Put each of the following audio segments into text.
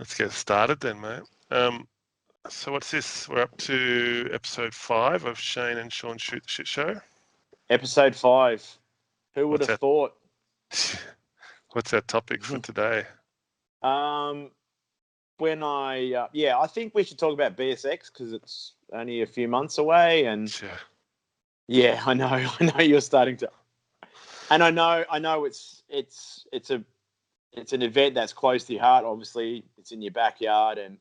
Let's get started then, mate. So what's this? We're up to episode 5 of Shane and Sean Shoot the Shit Show. Episode 5. Who would have thought? What's our topic for today? I think we should talk about BSX because it's only a few months away, and yeah, I know you're starting to, and I know it's an event that's close to your heart. Obviously, it's in your backyard and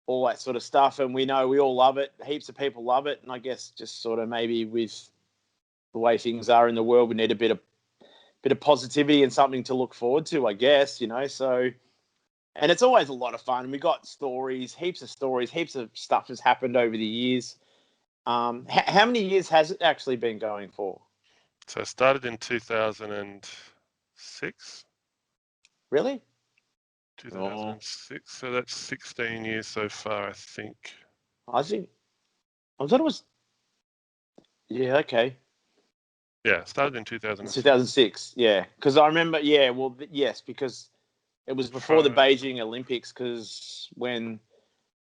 all that sort of stuff, and we know we all love it. Heaps of people love it, and I guess just sort of maybe with the way things are in the world, we need a bit of positivity and something to look forward to, I guess, so, and it's always a lot of fun. We got stories, heaps of stuff has happened over the years. How many years has it actually been going for? So it started in 2006. Really? 2006. So that's 16 years so far, I think. I thought it was. Yeah. Okay. Yeah, started in 2006. 2006. Yeah, because I remember. Yeah. Well, yes, because it was before the Beijing Olympics. Because when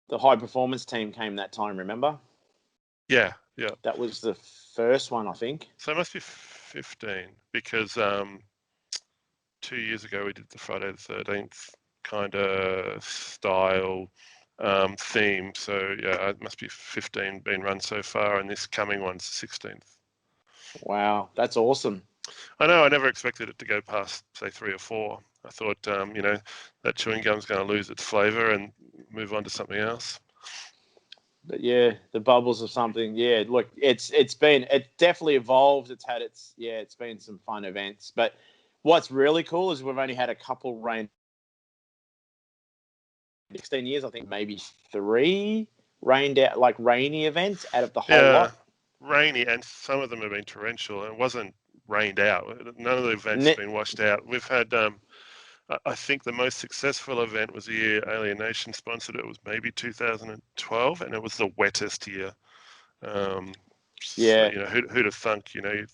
the high performance team came that time, remember? Yeah. That was the first one, I think. So it must be 15 because 2 years ago we did the Friday the 13th kind of style theme. So yeah, it must be 15 been run so far, and this coming one's the 16th. Wow, that's awesome. I know. I never expected it to go past, say, 3 or 4. I thought, that chewing gum's going to lose its flavour and move on to something else. But yeah, the bubbles of something. Yeah, look, it definitely evolved. It's been some fun events. But what's really cool is we've only had a couple 16 years, I think maybe 3 rained out, like rainy events out of the whole lot. Rainy, and some of them have been torrential, and it wasn't rained out. None of the events have been washed out. We've had, I think the most successful event was the year Alien Nation sponsored it. It was maybe 2012, and it was the wettest year. So, who'd have thunk, you'd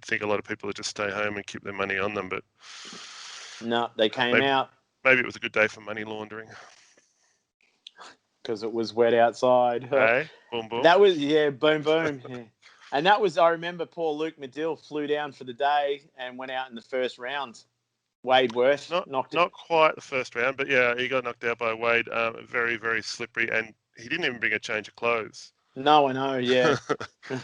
think a lot of people would just stay home and keep their money on them, but no, they came out. Maybe it was a good day for money laundering. Because it was wet outside. Hey, boom, boom. That was, boom, boom. Yeah. And that was, I remember poor Luke Medill flew down for the day and went out in the first round. Wade Worth knocked Not quite the first round, but yeah, he got knocked out by Wade. Very, very slippery, and he didn't even bring a change of clothes. No, I know, yeah. Poor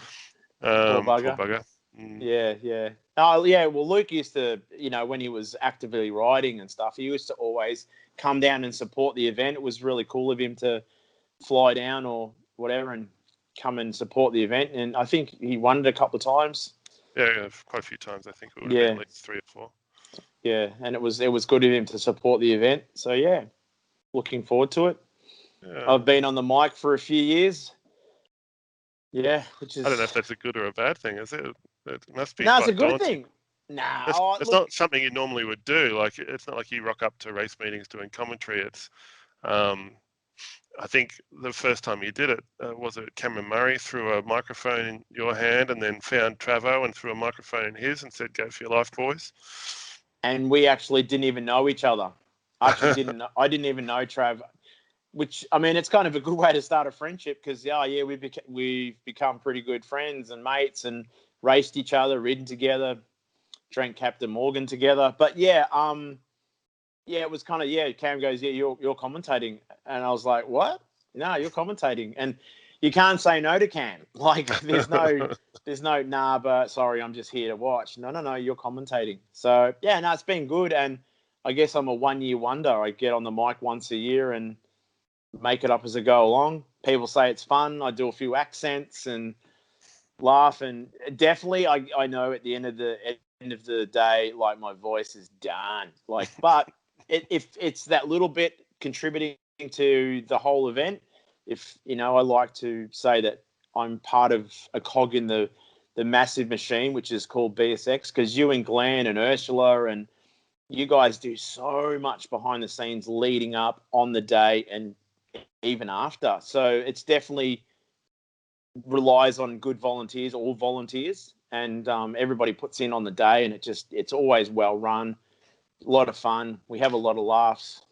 bugger. Mm. Yeah. Oh, yeah, well, Luke used to, when he was actively riding and stuff, he used to always come down and support the event. It was really cool of him to fly down or whatever and come and support the event. And I think he won it a couple of times. Yeah, quite a few times. I think it would have been at least 3 or 4. Yeah, and it was good of him to support the event. So yeah, looking forward to it. Yeah. I've been on the mic for a few years. Yeah, which is, I don't know if that's a good or a bad thing, is it? It must be. No, it's a good daunting. thing. Nah, it's not something you normally would do. Like, it's not like you rock up to race meetings doing commentary. It's, I think the first time you did it, was it Cameron Murray threw a microphone in your hand and then found Travo and threw a microphone in his and said, "Go for your life, boys." And we actually didn't even know each other. I didn't even know Trav, which, I mean, it's kind of a good way to start a friendship because, we've become pretty good friends and mates and raced each other, ridden together, drank Captain Morgan together. But it was kind of, Cam goes, you're commentating. And I was like, what? No, you're commentating. And you can't say no to Cam. Like, there's no, but sorry, I'm just here to watch. No, you're commentating. So, it's been good. And I guess I'm a one-year wonder. I get on the mic once a year and make it up as I go along. People say it's fun. I do a few accents and laugh. And definitely, I know at the end of the day, like, my voice is done. Like, but if it's that little bit contributing to the whole event, I like to say that I'm part of a cog in the massive machine, which is called BSX, because you and Glenn and Ursula and you guys do so much behind the scenes leading up, on the day, and even after. So it's definitely relies on good volunteers, all volunteers, and everybody puts in on the day, and it's always well run, a lot of fun. We have a lot of laughs.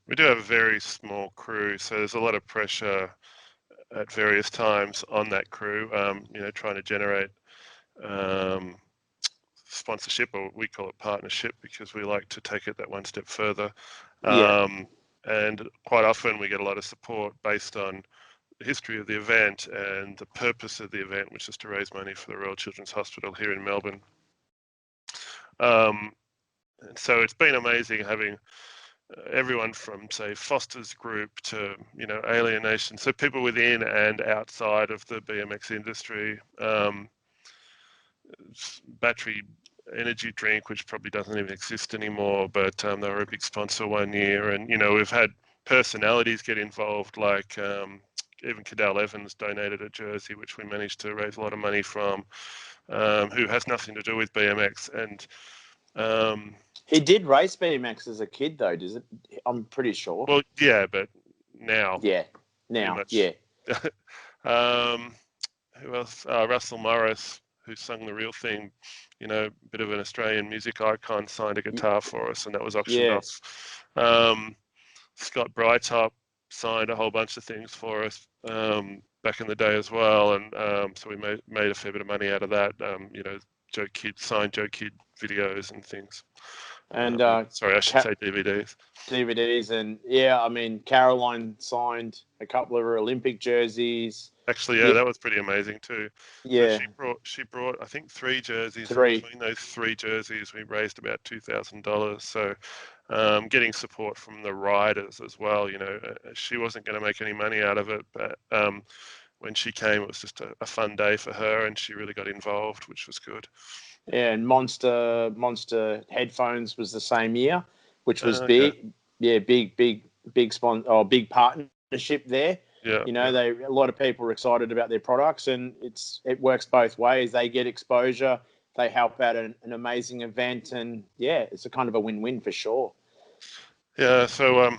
We do have a very small crew, so there's a lot of pressure at various times on that crew. Trying to generate um, sponsorship, or we call it partnership, because we like to take it that one step further. Yeah. And quite often we get a lot of support based on the history of the event and the purpose of the event, which is to raise money for the Royal Children's Hospital here in Melbourne. And so it's been amazing having everyone from, say, Foster's group to, Alienation, so people within and outside of the BMX industry. Battery energy drink, which probably doesn't even exist anymore, but they were a big sponsor one year. And, we've had personalities get involved, like even Cadell Evans donated a jersey, which we managed to raise a lot of money from, who has nothing to do with BMX. And he did race BMX as a kid, though, does it? I'm pretty sure. well, yeah, but now, Yeah. pretty Now, much. yeah. um, who else? Russell Morris, who sung The Real Thing, bit of an Australian music icon, signed a guitar for us, and that was auctioned Yeah. off. Scott Brightop signed a whole bunch of things for us back in the day as well, and so we made a fair bit of money out of that. Joe Kidd signed Joe Kidd videos and things. And Sorry, I should say DVDs. DVDs, and yeah, I mean, Caroline signed a couple of her Olympic jerseys. Actually, yeah, Yeah, that was pretty amazing too. So yeah, she brought I think 3 jerseys, and 3. between those 3 jerseys, we raised about $2,000. So getting support from the riders as well. She wasn't going to make any money out of it, but when she came, it was just a fun day for her, and she really got involved, which was good. Yeah, and Monster headphones was the same year, which was Okay. big. Yeah, big partnership there. Yeah, yeah. A lot of people are excited about their products, and it works both ways. They get exposure, they help out an amazing event, and yeah, it's a kind of a win-win for sure. Yeah, so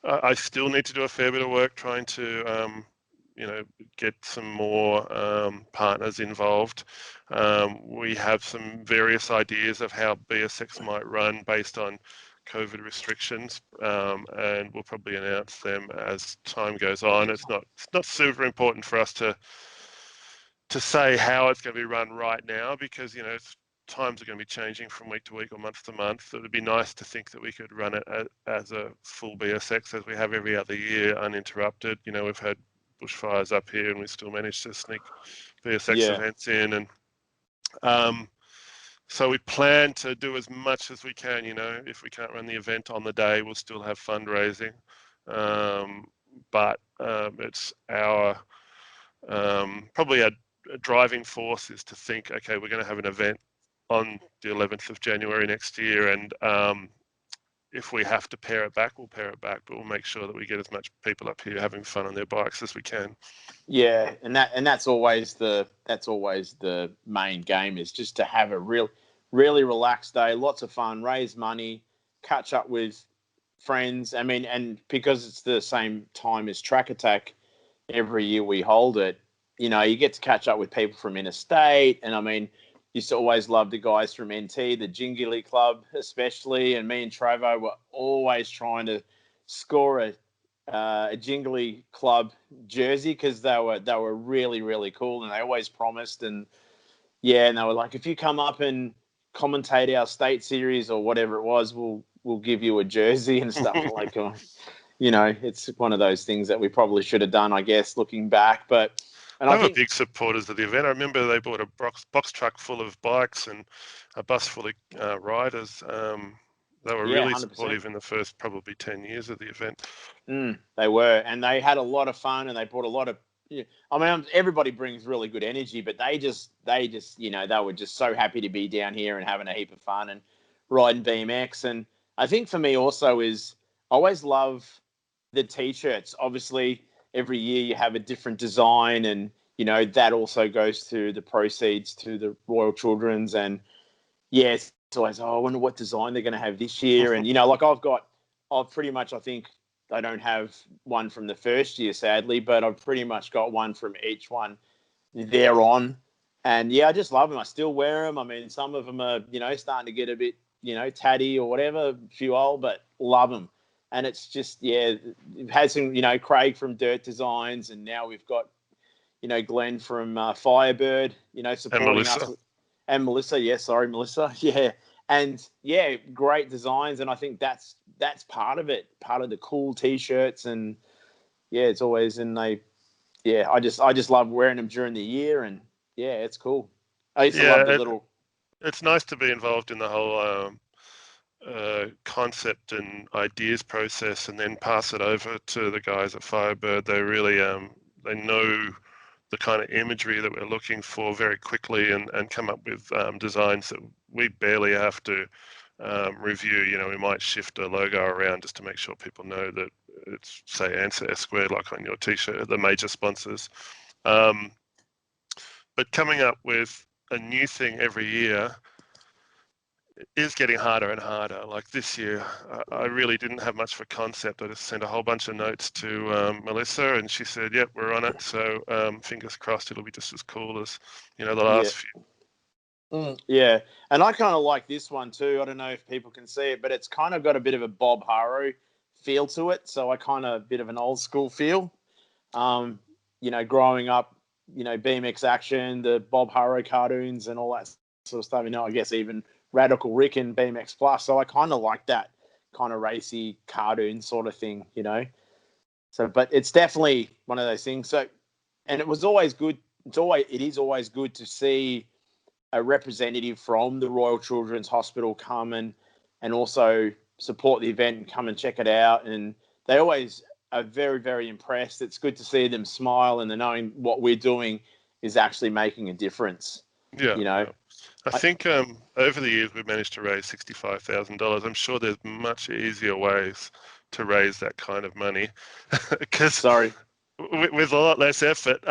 I still need to do a fair bit of work trying to, get some more partners involved. We have some various ideas of how BSX might run based on COVID restrictions, and we'll probably announce them as time goes on. It's not super important for us to say how it's going to be run right now, because times are going to be changing from week to week or month to month. It would be nice to think that we could run it as a full BSX as we have every other year, uninterrupted. We've had bushfires up here, and we still managed to sneak BSX Yeah, events in, and so we plan to do as much as we can. If we can't run the event on the day, we'll still have fundraising, but it's our probably our driving force is to think, okay, we're going to have an event on the 11th of January next year, and if we have to pare it back, we'll pare it back, but we'll make sure that we get as much people up here having fun on their bikes as we can. yeah, and that's always the main game, is just to have a really relaxed day, lots of fun, raise money, catch up with friends. I mean, and because it's the same time as Track Attack, every year we hold it, you get to catch up with people from interstate. And I mean, used to always love the guys from NT, the Jingly Club especially, and me and Travo were always trying to score a Jingly Club jersey, because they were really, really cool, and they always promised. And yeah, and they were like, if you come up and commentate our state series or whatever it was, we'll give you a jersey and stuff. Like, it's one of those things that we probably should have done, I guess, looking back. But and They I were think, big supporters of the event. I remember they bought a box truck full of bikes and a bus full of riders. They were yeah, really 100%. supportive in the first probably 10 years of the event. They were, and they had a lot of fun, and they brought a lot of. Yeah, I mean, everybody brings really good energy, but they just, they were just so happy to be down here and having a heap of fun and riding BMX. And I think for me also is, I always love the t-shirts. Obviously, every year you have a different design, and that also goes to the proceeds to the Royal Children's. And yeah, it's always, I wonder what design they're going to have this year. And like I've pretty much, I think I don't have one from the first year, sadly, but I've pretty much got one from each one thereon. And yeah, I just love them. I still wear them. I mean, some of them are, starting to get a bit, tatty or whatever, a few old, but love them. and it's just, yeah, we've had some, Craig from Dirt Designs, and now we've got, Glenn from Firebird, And supporting us, Melissa. and Melissa. Yeah, sorry, Melissa. Yeah, and yeah, great designs, and I think that's part of it, part of the cool t-shirts, and yeah, it's always, and I just love wearing them during the year, and yeah, it's cool. I used to love the Yeah, little. it's nice to be involved in the whole concept and ideas process, and then pass it over to the guys at Firebird. They really they know the kind of imagery that we're looking for very quickly, and come up with designs that we barely have to review. We might shift a logo around just to make sure people know that it's, say, answer S squared, like on your t-shirt, the major sponsors. But coming up with a new thing every year is getting harder and harder. Like this year, I really didn't have much of a concept. I just sent a whole bunch of notes to Melissa, and she said, "Yep, we're on it." So fingers crossed, it'll be just as cool as the Yeah. last few. Yeah, and I kind of like this one too. I don't know if people can see it, but it's kind of got a bit of a Bob Harrow feel to it. So I kind of a bit of an old school feel. Growing up, BMX action, the Bob Harrow cartoons, and all that sort of stuff. I guess even Radical Rick and BMX Plus. So I kind of like that kind of racy cartoon sort of thing. So, but it's definitely one of those things. So, and it was always good. It is always good to see a representative from the Royal Children's Hospital come and also support the event and come and check it out. And they always are very, very impressed. It's good to see them smile, and they're knowing what we're doing is actually making a difference. Yeah. I think over the years we've managed to raise $65,000. I'm sure there's much easier ways to raise that kind of money, because with a lot less effort.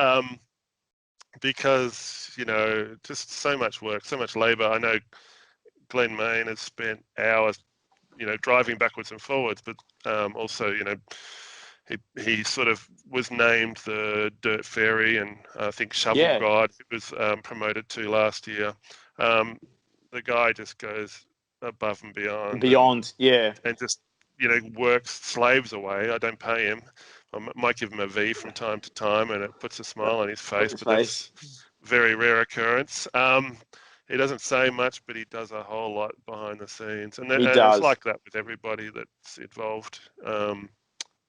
Because just so much work, so much labor. I know Glenn Main has spent hours driving backwards and forwards, but also he sort of was named the Dirt Fairy, and I think Shovel God was promoted to last year. The guy just goes above and beyond, and just works slaves away. I don't pay him. I might give him a V from time to time, and it puts a smile on his face, but that's very rare occurrence. He doesn't say much, but he does a whole lot behind the scenes, and it's like that with everybody that's involved.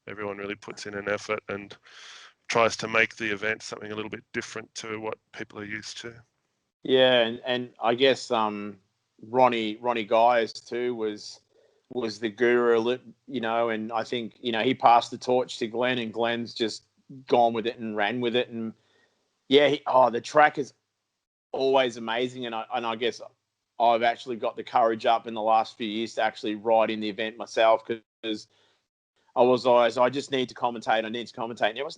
Everyone really puts in an effort and tries to make the event something a little bit different to what people are used to. Yeah, and I guess Ronnie Guys too was the guru, and I think he passed the torch to Glenn, and Glenn's just gone with it and ran with it, and yeah, the track is always amazing, and I guess I've actually got the courage up in the last few years to actually ride in the event myself, because I was always, I just need to commentate. And it was,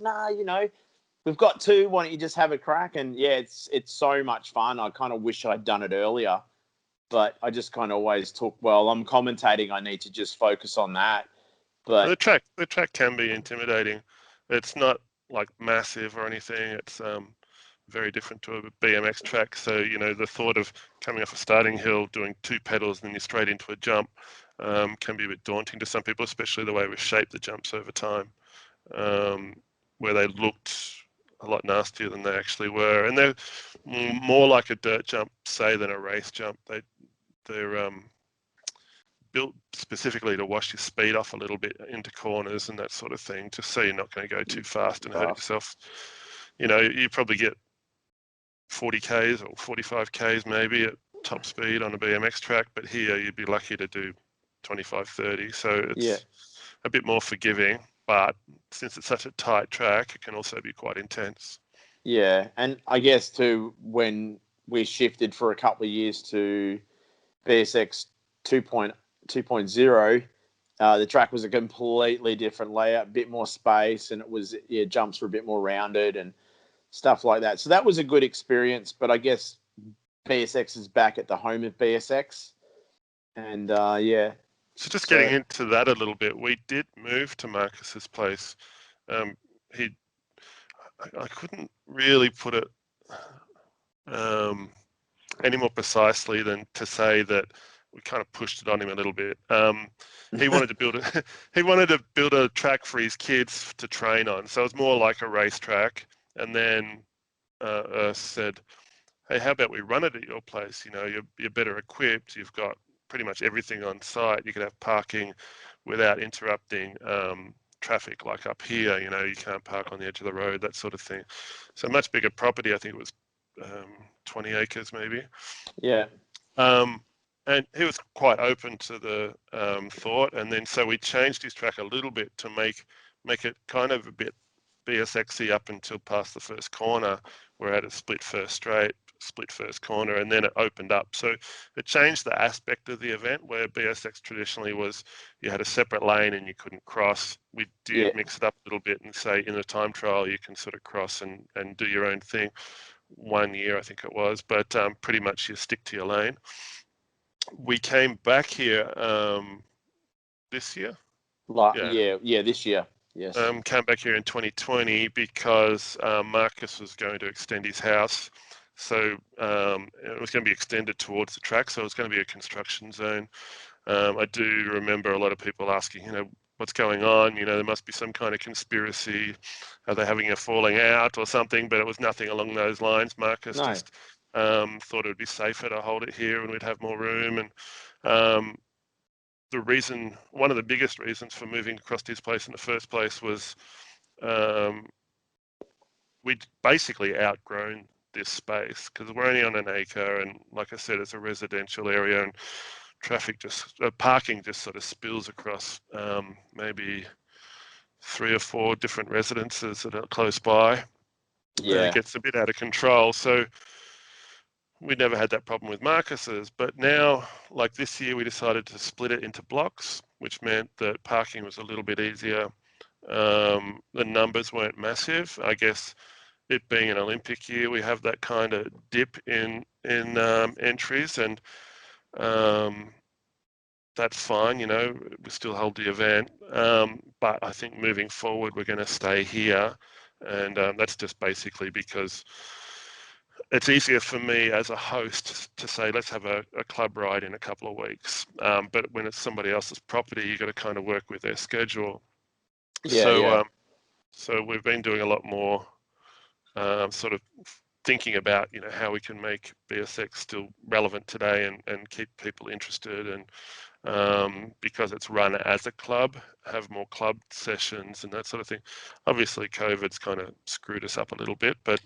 we've got two. Why don't you just have a crack? And yeah, it's so much fun. I kind of wish I'd done it earlier, but I just kind of always took, well, I'm commentating, I need to just focus on that. But the track can be intimidating. It's not like massive or anything. It's very different to a BMX track. So the thought of coming off a starting hill, doing two pedals, and then you're straight into a jump can be a bit daunting to some people, especially the way we've shaped the jumps over time, where they looked a lot nastier than they actually were, and they're more like a dirt jump, say, than a race jump. They're built specifically to wash your speed off a little bit into corners and that sort of thing, just so you're not going to go too fast and hurt yourself. You probably get 40 Ks or 45 Ks maybe at top speed on a BMX track, but here you'd be lucky to do 25, 30. So it's a bit more forgiving, but since it's such a tight track, it can also be quite intense. Yeah, and I guess too, when we shifted for a couple of years to BSX 2.0, the track was a completely different layout, a bit more space, and it was, jumps were a bit more rounded and stuff like that. So that was a good experience, but I guess BSX is back at the home of BSX. And So just getting into that a little bit, we did move to Marcus's place. I couldn't really put it any more precisely than to say that we kind of pushed it on him a little bit. He wanted to build he wanted to build a track for his kids to train on. So it was more like a racetrack. And then said, hey, how about we run it at your place? You know, you're better equipped. You've got pretty much everything on site. You could have parking without interrupting traffic, like up here. You know, you can't park on the edge of the road, that sort of thing. So much bigger property. I think it was 20 acres maybe. Yeah. And he was quite open to the thought. And then so we changed his track a little bit to make it kind of a bit BSXy up until past the first corner, where it had a split first straight, split first corner, and then it opened up. So it changed the aspect of the event, where BSX traditionally was you had a separate lane and you couldn't cross. We did mix it up a little bit and say in a time trial you can sort of cross and do your own thing. 1 year, I think it was, but pretty much you stick to your lane. We came back here this year. This year. Yes. Came back here in 2020 because Marcus was going to extend his house. So it was going to be extended towards the track. So it was going to be a construction zone. I do remember a lot of people asking, you know, what's going on? You know, there must be some kind of conspiracy. Are they having a falling out or something? But it was nothing along those lines. Marcus just thought it would be safer to hold it here and we'd have more room. And one of the biggest reasons for moving across his place in the first place was we'd basically outgrown this space because we're only on an acre, and like I said, it's a residential area, and parking just sort of spills across maybe 3 or 4 different residences that are close by. Yeah. It gets a bit out of control. So we never had that problem with Marcus's, but now, like this year, we decided to split it into blocks, which meant that parking was a little bit easier. The numbers weren't massive. I guess it being an Olympic year, we have that kind of dip in entries, and that's fine. You know, we still hold the event, but I think moving forward, we're going to stay here, and that's just basically because it's easier for me as a host to say, let's have a club ride in a couple of weeks. But when it's somebody else's property, you've got to kind of work with their schedule. So we've been doing a lot more sort of thinking about, you know, how we can make BSX still relevant today and keep people interested, and because it's run as a club, have more club sessions and that sort of thing. Obviously, COVID's kind of screwed us up a little bit, but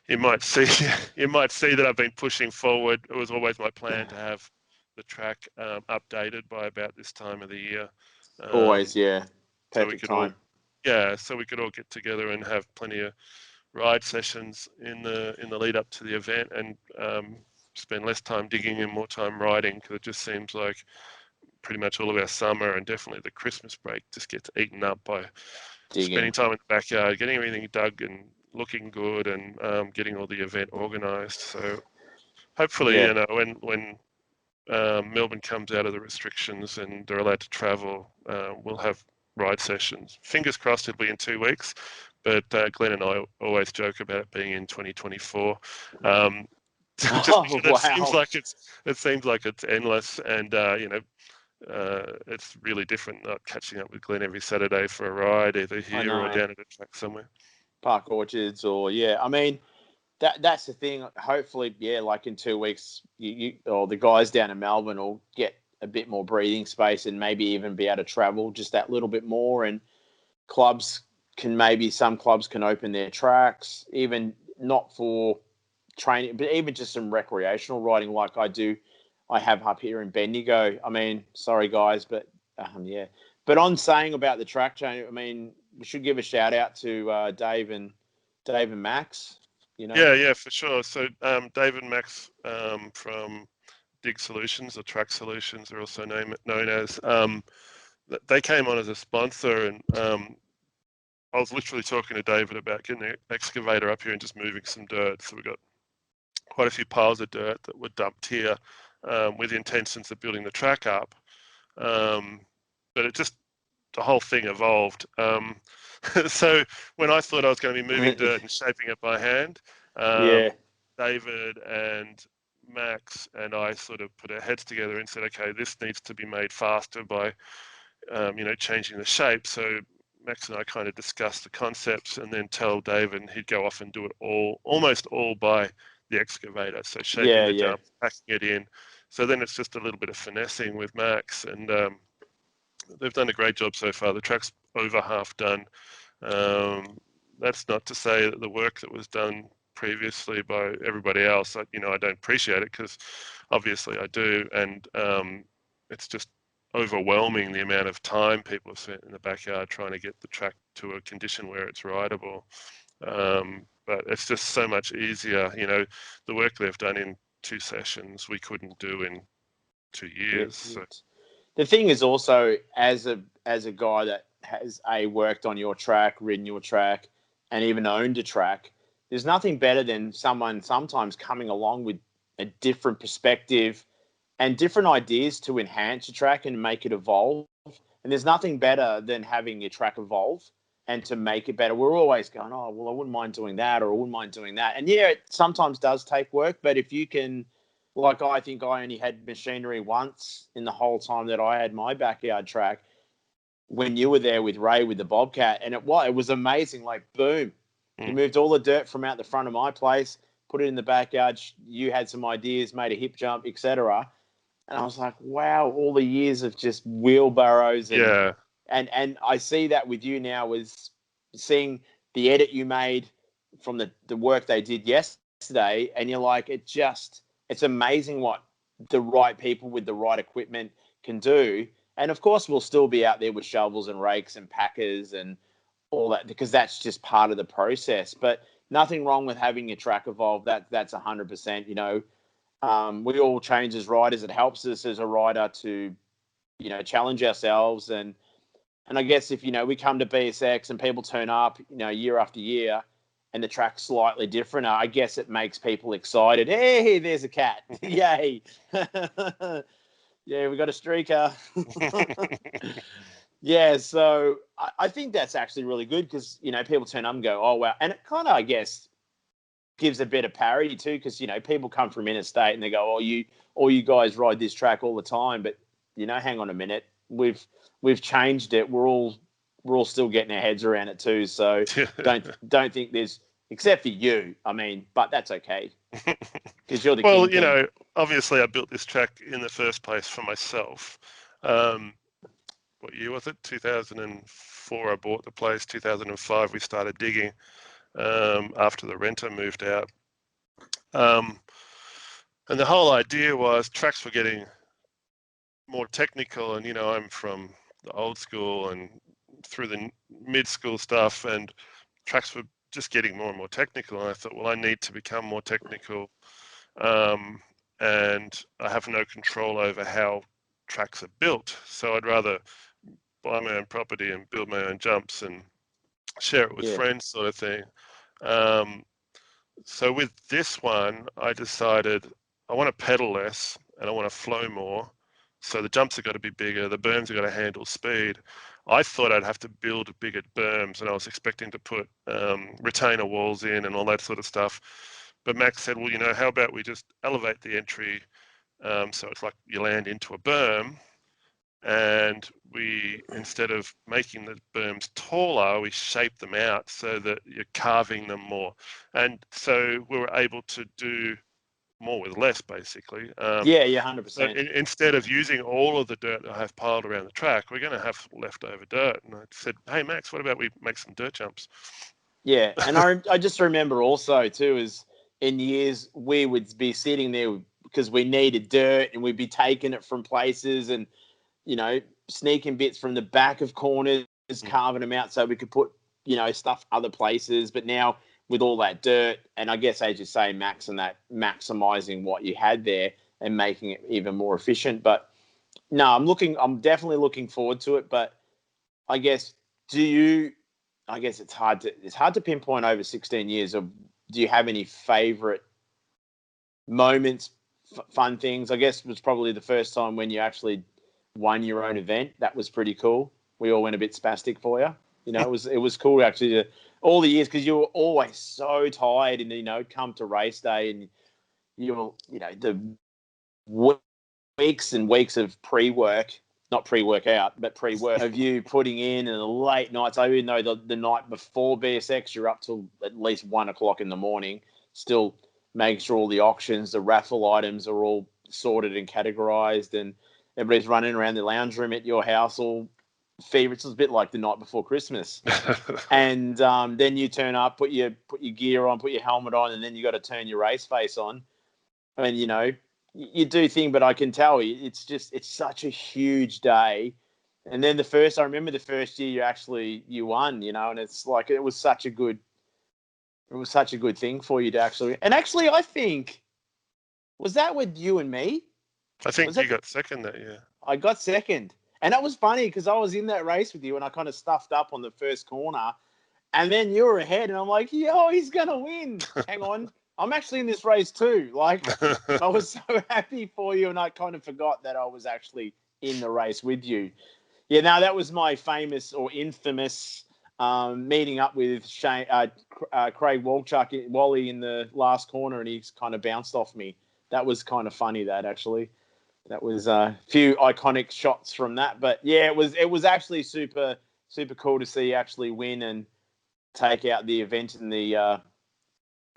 you might see that I've been pushing forward. It was always my plan to have the track updated by about this time of the year. Always, yeah. Perfect time. So we could all get together and have plenty of ride sessions in the lead up to the event, and spend less time digging and more time riding, because it just seems like pretty much all of our summer and definitely the Christmas break just gets eaten up by spending time in the backyard, getting everything dug and looking good, and getting all the event organised. So hopefully, you know, when Melbourne comes out of the restrictions and they're allowed to travel, we'll have ride sessions. Fingers crossed it'll be in 2 weeks, but Glenn and I always joke about it being in 2024. Just because it seems like it's endless, and you know, it's really different not catching up with Glenn every Saturday for a ride, either here or down at a track somewhere. Park Orchards, or I mean, that's the thing. Hopefully, like in 2 weeks, you or the guys down in Melbourne will get a bit more breathing space and maybe even be able to travel just that little bit more. And some clubs can open their tracks, even not for training, but even just some recreational riding like I have up here in Bendigo. I mean, sorry guys, but But on saying about the track change, I mean, we should give a shout out to Dave and Max. You know. Yeah, for sure. So Dave and Max from Dig Solutions, or Track Solutions, are also known as. They came on as a sponsor, and I was literally talking to David about getting an excavator up here and just moving some dirt. So we got quite a few piles of dirt that were dumped here with the intentions of building the track up. But the whole thing evolved. So when I thought I was going to be moving dirt and shaping it by hand, David and Max and I sort of put our heads together and said, okay, this needs to be made faster by, changing the shape. So Max and I kind of discussed the concepts and then tell David, and he'd go off and do it almost all by the excavator. So shaping Yeah, the yeah. jump, packing it in. So then it's just a little bit of finessing with Max, and they've done a great job so far. The track's over half done. Um, that's not to say that the work that was done previously by everybody else, I don't appreciate it, because obviously I do, and it's just overwhelming the amount of time people have spent in the backyard trying to get the track to a condition where it's rideable. But it's just so much easier. The work they've done in 2 sessions we couldn't do in 2 years. So. The thing is also, as a guy that has worked on your track, ridden your track, and even owned a track, there's nothing better than someone sometimes coming along with a different perspective and different ideas to enhance your track and make it evolve. And there's nothing better than having your track evolve and to make it better. We're always going, oh, well, I wouldn't mind doing that, or I wouldn't mind doing that. And yeah, it sometimes does take work, but if you can, like, I think I only had machinery once in the whole time that I had my backyard track, when you were there with Ray with the Bobcat, and it was amazing. Like, boom, you moved all the dirt from out the front of my place, put it in the backyard. You had some ideas, made a hip jump, etc. And I was like, wow, all the years of just wheelbarrows and I see that with you now, is seeing the edit you made from the work they did yesterday, and you're like, it's amazing what the right people with the right equipment can do. And of course, we'll still be out there with shovels and rakes and packers and all that, because that's just part of the process. But nothing wrong with having your track evolve. That's 100%. We all change as riders. It helps us as a rider to, challenge ourselves. And I guess if, we come to BSX and people turn up, year after year, and the track's slightly different, I guess it makes people excited. Hey, there's a cat. Yay. Yeah, we got a streaker. Yeah, so I think that's actually really good, because, people turn up and go, oh, wow. And it kind of, I guess, gives a bit of parity too, because, people come from interstate and they go, oh, you guys ride this track all the time. But, hang on a minute. We've changed it. We're all still getting our heads around it too. So don't think there's, except for you, I mean, but that's okay, because you're the Well, kingpin. obviously I built this track in the first place for myself. What year was it? 2004 I bought the place. 2005 we started digging, after the renter moved out. And the whole idea was tracks were getting more technical, and I'm from the old school and through the mid-school stuff, and tracks were just getting more and more technical, and I thought, well, I need to become more technical, and I have no control over how tracks are built, so I'd rather buy my own property and build my own jumps and share it with Yeah. friends, sort of thing. So with this one, I decided I want to pedal less and I want to flow more. So the jumps have got to be bigger, the berms have got to handle speed. I thought I'd have to build bigger berms, and I was expecting to put retainer walls in and all that sort of stuff. But Max said, well, how about we just elevate the entry, so it's like you land into a berm, and we, instead of making the berms taller, we shape them out so that you're carving them more. And so we were able to do more with less, basically. Yeah, So 100%. instead of using all of the dirt that I have piled around the track, we're going to have leftover dirt. And I said, hey, Max, what about we make some dirt jumps? Yeah, and I just remember also too, is in years we would be sitting there because we needed dirt, and we'd be taking it from places and, sneaking bits from the back of corners, carving them out so we could put, stuff other places. But now with all that dirt, and I guess, as you say, maximizing what you had there and making it even more efficient. But no, I'm definitely looking forward to it. But I guess, I guess it's hard to pinpoint over 16 years of, do you have any favorite moments, fun things? I guess it was probably the first time when you actually won your own event. That was pretty cool. We all went a bit spastic for you. It was cool actually all the years, because you were always so tired, and come to race day and the weeks and weeks of pre-work, not pre-workout, but pre-work of you putting in and the late nights. I even know the night before BSX, you're up till at least 1 o'clock in the morning, still making sure all the auctions, the raffle items are all sorted and categorized, and everybody's running around the lounge room at your house all fever. It's a bit like the night before Christmas. And then you turn up, put your gear on, put your helmet on, and then you got to turn your race face on. And, you do thing, but I can tell you, it's such a huge day. And then I remember the first year you won, and it's like, it was such a good thing for you to actually, and actually, I think, was that with you and me? I think you got second that year. I got second. And that was funny because I was in that race with you and I kind of stuffed up on the first corner. And then you were ahead and I'm like, yo, he's going to win. Hang on. I'm actually in this race too. Like, I was so happy for you and I kind of forgot that I was actually in the race with you. Yeah, now that was my famous or infamous meeting up with Craig Wally in the last corner, and he's kind of bounced off me. That was kind of funny, that actually. That was a few iconic shots from that. But yeah, it was actually super, super cool to see you actually win and take out the event in the,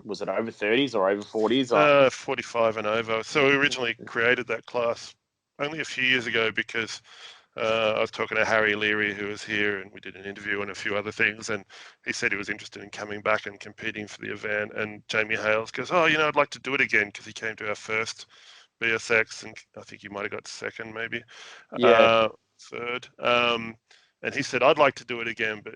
was it over 30s or over 40s? 45 and over. So we originally created that class only a few years ago because I was talking to Harry Leary, who was here, and we did an interview and a few other things, and he said he was interested in coming back and competing for the event. And Jamie Hales goes, oh, I'd like to do it again, because he came to our first BSX, and I think you might have got second, maybe, third. And he said, I'd like to do it again, but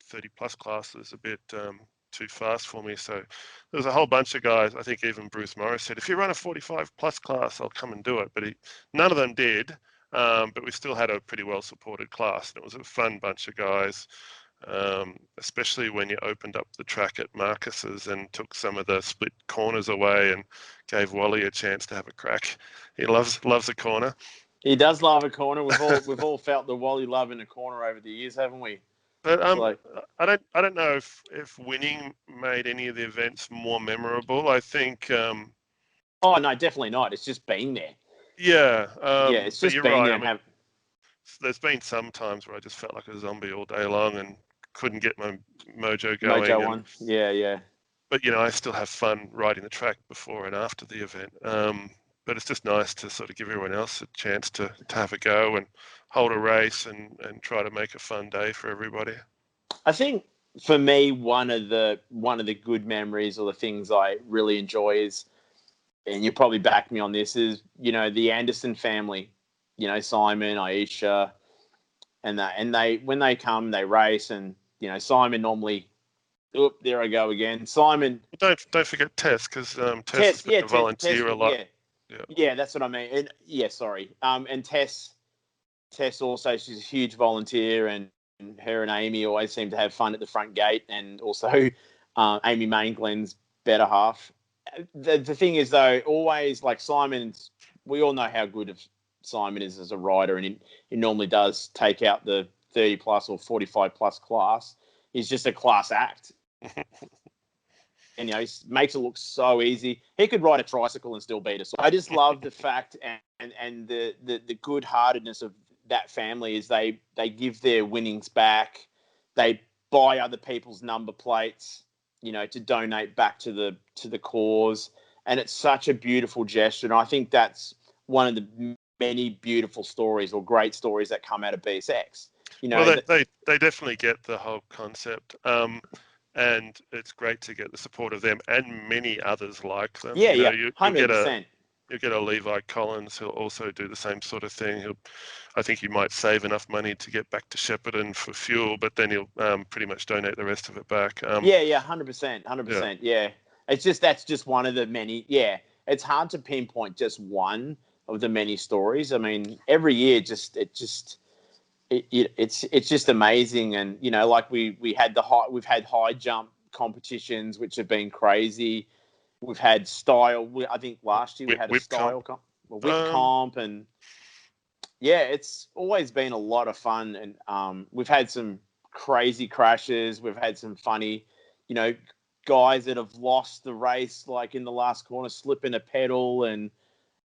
30 plus class is a bit too fast for me. So there was a whole bunch of guys. I think even Bruce Morris said, if you run a 45 plus class, I'll come and do it. But none of them did. But we still had a pretty well supported class, and it was a fun bunch of guys. Especially when you opened up the track at Marcus's and took some of the split corners away and gave Wally a chance to have a crack. He loves a corner. He does love a corner. We've all felt the Wally love in a corner over the years, haven't we? But I don't know if winning made any of the events more memorable. I think. Oh no, definitely not. It's just been there. Yeah. It's just been right. there. There's been some times where I just felt like a zombie all day long and couldn't get my mojo going. Mojo one. Yeah. But, I still have fun riding the track before and after the event. But it's just nice to sort of give everyone else a chance to have a go and hold a race and try to make a fun day for everybody. I think for me, one of the good memories or the things I really enjoy is, and you probably back me on this, is, the Anderson family, Simon, Aisha, and they when they come, they race, and, Simon normally, there I go again. Simon. Don't forget Tess, because Tess has been a volunteer a lot. Yeah, that's what I mean. And sorry. And Tess also, she's a huge volunteer, and her and Amy always seem to have fun at the front gate, and also Amy Main, Glenn's better half. The thing is, though, always like Simon's, we all know how good Simon is as a rider, and he normally does take out the 30 plus or 45 plus class. He's just a class act. And, he makes it look so easy. He could ride a tricycle and still beat us. I just love the fact and the good-heartedness of that family is they give their winnings back. They buy other people's number plates, to donate back to the cause. And it's such a beautiful gesture. And I think that's one of the many beautiful stories or great stories that come out of BSX. Well, they definitely get the whole concept. And it's great to get the support of them and many others like them. Yeah, 100%. You'll get a Levi Collins who'll also do the same sort of thing. I think he might save enough money to get back to Shepparton for fuel, but then he'll pretty much donate the rest of it back. 100%. Yeah. That's just one of the many. Yeah, it's hard to pinpoint just one of the many stories. I mean, every year it's just amazing. And like we've had high jump competitions which have been crazy. We've had style. I think last year we had a style comp, and it's always been a lot of fun. And we've had some crazy crashes. We've had some funny, guys that have lost the race, like in the last corner, slipping a pedal, and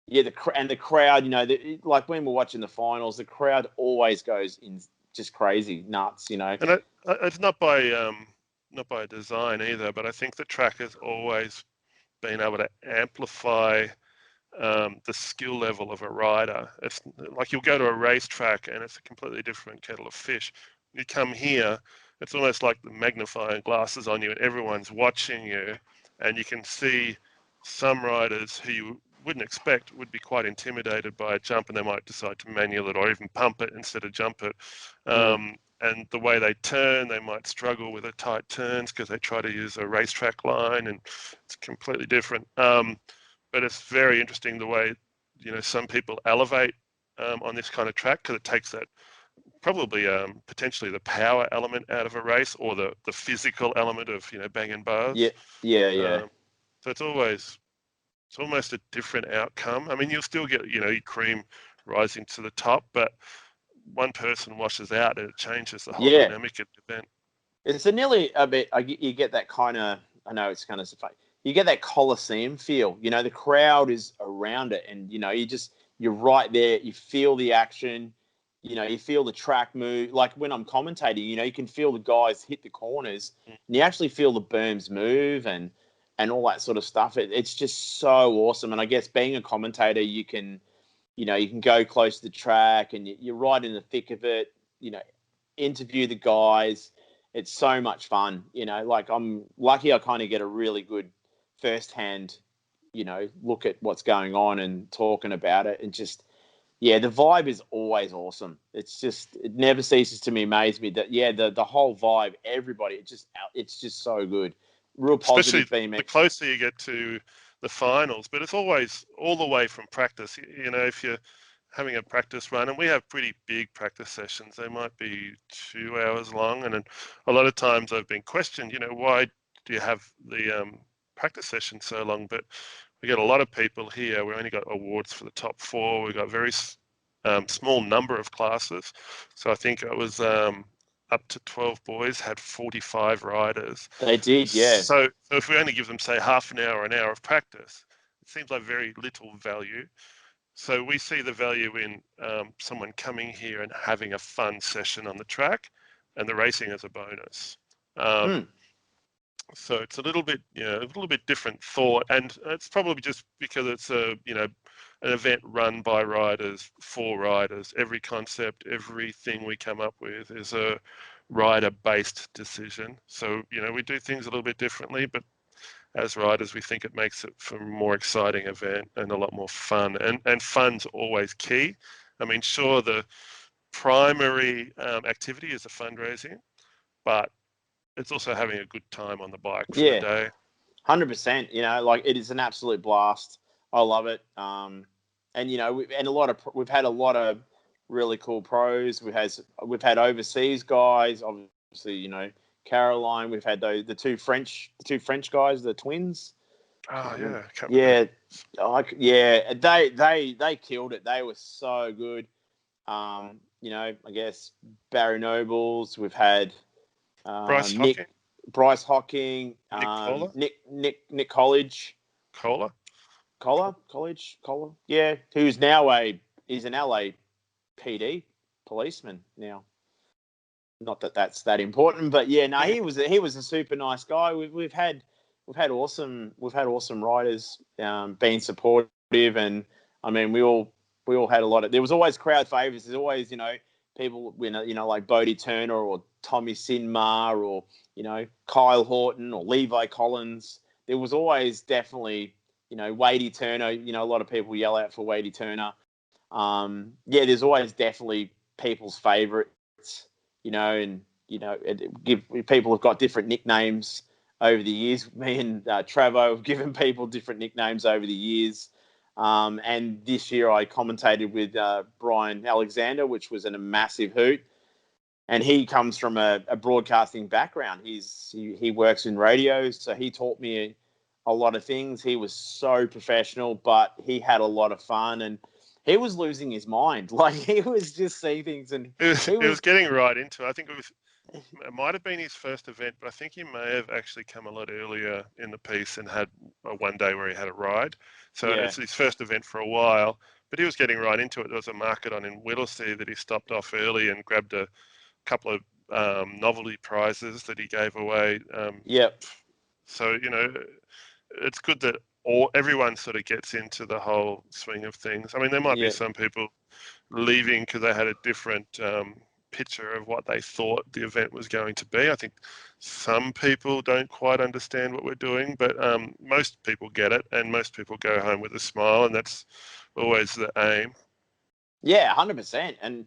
the crowd, like when we're watching the finals, the crowd always goes in just crazy nuts, And it's not by design either, but I think the track has always been able to amplify the skill level of a rider. It's like you'll go to a racetrack and it's a completely different kettle of fish. You come here, it's almost like the magnifying glasses on you and everyone's watching you, and you can see some riders who you wouldn't expect would be quite intimidated by a jump, and they might decide to manual it or even pump it instead of jump it. And the way they turn, they might struggle with the tight turns because they try to use a racetrack line, and it's completely different. But it's very interesting the way, some people elevate on this kind of track because it takes that probably potentially the power element out of a race, or the physical element of, banging bars. Yeah. So it's almost a different outcome. I mean, you'll still get, your cream rising to the top, but one person washes out and it changes the whole dynamic of the event. It's nearly a bit, you get that kind of, I know it's kind of funny, you get that Coliseum feel, the crowd is around it, and, you're right there, you feel the action, you feel the track move. Like when I'm commentating, you can feel the guys hit the corners, and you actually feel the berms move and all that sort of stuff. It's just so awesome. And I guess being a commentator, you can go close to the track, and you're right in the thick of it, interview the guys. It's so much fun, like I'm lucky I kind of get a really good firsthand, look at what's going on and talking about it. And just, the vibe is always awesome. It never ceases to amaze me that, the whole vibe, everybody, it's just so good. Real positive BMX. The closer you get to the finals, but it's always all the way from practice. If you're having a practice run, and we have pretty big practice sessions, they might be 2 hours long, and a lot of times I've been questioned, why do you have the practice session so long? But we get a lot of people here. We only got awards for the top 4. We got very small number of classes, so I think it was up to 12 boys had 45 riders. They did, yeah. So if we only give them, say, half an hour of practice, it seems like very little value. So we see the value in someone coming here and having a fun session on the track, and the racing as a bonus. So it's a little bit different thought, and it's probably just because it's an event run by riders for riders. Every concept, everything we come up with is a rider-based decision. So we do things a little bit differently, but as riders, we think it makes it for a more exciting event and a lot more fun. And fun's always key. I mean, sure, the primary activity is the fundraising, but it's also having a good time on the bike for the day. 100%. Like it is an absolute blast. I love it. And we've had a lot of really cool pros. We've had overseas guys, obviously. Caroline. We've had the two French guys, the twins. Oh yeah, They killed it. They were so good. I guess Barry Nobles. We've had Bryce Hocking, Nick College. College. Yeah, who's now he's an LAPD policeman now. Not that that's that important, but he was a super nice guy. We've had awesome riders being supportive, and I mean we all had a lot of. There was always crowd favorites. There's always people like Bodie Turner or Tommy Sinmar or Kyle Horton or Levi Collins. There was always definitely Wadey Turner. A lot of people yell out for Wadey Turner. There's always definitely people's favorites. People have got different nicknames over the years. Me and Travo have given people different nicknames over the years. And this year I commentated with Brian Alexander, which was a massive hoot. And he comes from a broadcasting background. He works in radio, so he taught me a lot of things. He was so professional, but he had a lot of fun, and he was losing his mind. Like he was just seeing things, and he was getting right into it. I think it might have been his first event, but I think he may have actually come a lot earlier in the piece and had a one day where he had a ride. So Yeah. it's his first event for a while, but he was getting right into it. There was a market on in Whittlesea that he stopped off early and grabbed a couple of novelty prizes that he gave away. Yep. So, it's good that everyone sort of gets into the whole swing of things. I mean, there might be Yep. some people leaving because they had a different picture of what they thought the event was going to be. I think some people don't quite understand what we're doing, but most people get it, and most people go home with a smile, and that's always the aim. Yeah, 100%. And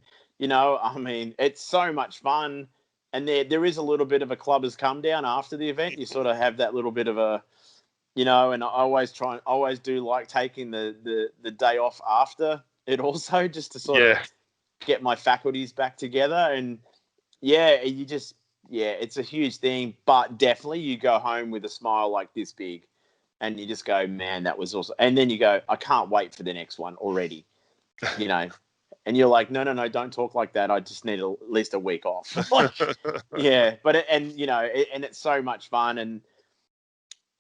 I mean, it's so much fun. And there is a little bit of a clubbers come down after the event. You sort of have that little bit of a, and I always do like taking the day off after it also, just to sort of Yeah, get my faculties back together. And yeah, it's a huge thing, but definitely you go home with a smile like this big and you just go, man, that was awesome. And then you go, I can't wait for the next one already, you know, and you're like, no, don't talk like that. I just need at least a week off. Like, yeah, but and it's so much fun. And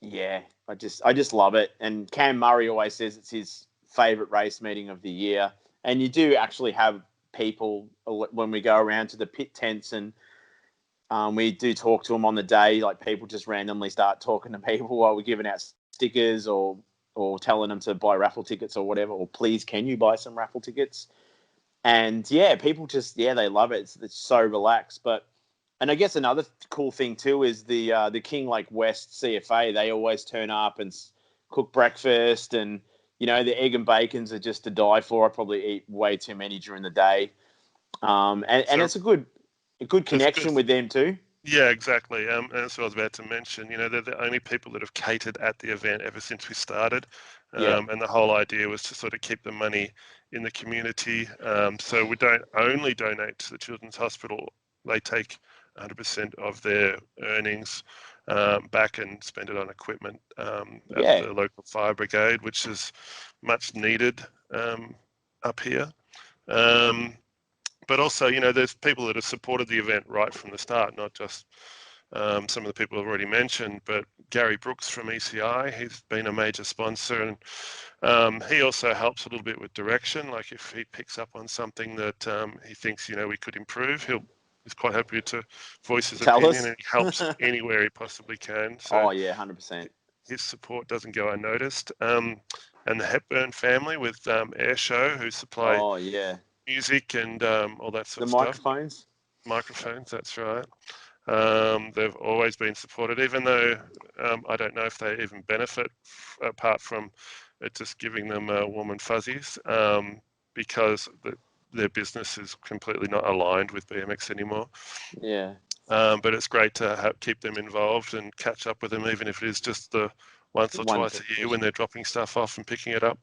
yeah, I just love it. And Cam Murray always says it's his favorite race meeting of the year. And you do actually have people when we go around to the pit tents, and we do talk to them on the day. Like, people just randomly start talking to people while we're giving out stickers or telling them to buy raffle tickets or whatever, or please can you buy some raffle tickets. And yeah, people just, they love it. It's so relaxed. And I guess another cool thing too is the King Lake West CFA. They always turn up and cook breakfast, and the egg and bacons are just to die for. I probably eat way too many during the day, and so it's a good it's good. connection with them too. Yeah, exactly. And that's what I was about to mention. They're the only people that have catered at the event ever since we started. Yeah, And the whole idea was to sort of keep the money in the community. So we don't only donate to the Children's Hospital, they take 100% of their earnings back and spend it on equipment at yeah, the local fire brigade, which is much needed up here. Um, but also, there's people that have supported the event right from the start, not just some of the people I've already mentioned, but Gary Brooks from ECI, he's been a major sponsor, and he also helps a little bit with direction. Like, if he picks up on something that he thinks, we could improve, he's quite happy to voice his tell opinion, us. and he helps anywhere he possibly can. So Oh yeah, 100%. his support doesn't go unnoticed. And the Hepburn family with Air Show, who supply Oh yeah, music and all that sort the of stuff. microphones. Microphones, that's right. They've always been supported, even though I don't know if they even benefit apart from it just giving them warm and fuzzies, because their business is completely not aligned with BMX anymore. Yeah, But it's great to keep them involved and catch up with them, even if it is just the once or one twice a year when they're dropping stuff off and picking it up.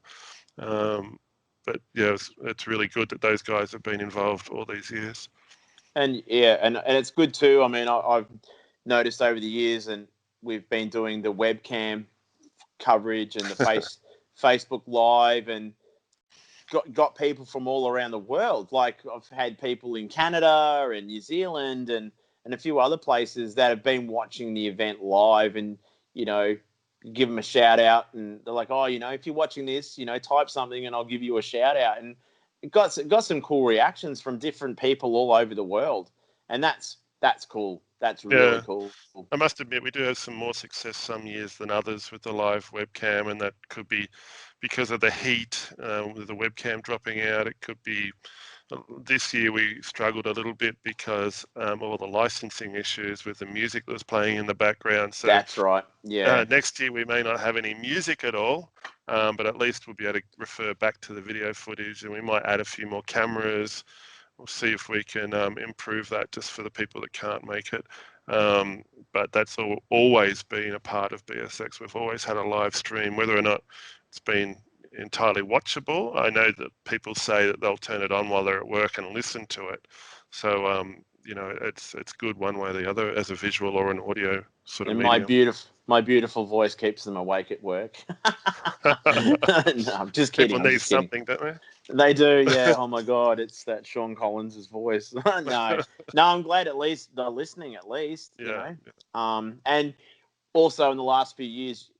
But yeah, it's really good that those guys have been involved all these years. And yeah, and it's good too. I mean, I've noticed over the years, and we've been doing the webcam coverage and the Facebook Live, and got people from all around the world. Like, I've had people in Canada and New Zealand and a few other places that have been watching the event live, and give them a shout out, and they're like, oh, if you're watching this, type something and I'll give you a shout out. And it got some cool reactions from different people all over the world, and that's cool. That's really Yeah. cool. I must admit, we do have some more success some years than others with the live webcam, and that could be because of the heat, with the webcam dropping out. It could be this year we struggled a little bit because all the licensing issues with the music that was playing in the background. So That's right. Yeah. next year we may not have any music at all, but at least we'll be able to refer back to the video footage, and we might add a few more cameras. We'll see if we can improve that just for the people that can't make it. But that's always been a part of BSX. We've always had a live stream, whether or not it's been entirely watchable. I know that people say that they'll turn it on while they're at work and listen to it. So, it's good one way or the other as a visual or an audio sort of And medium. my beautiful voice keeps them awake at work. No, I'm just kidding. People I'm need just kidding. something, don't they? They do, yeah. Oh my God, it's that Sean Collins' voice. No, I'm glad at least they're listening. At least, Yeah, yeah, and also in the last few years,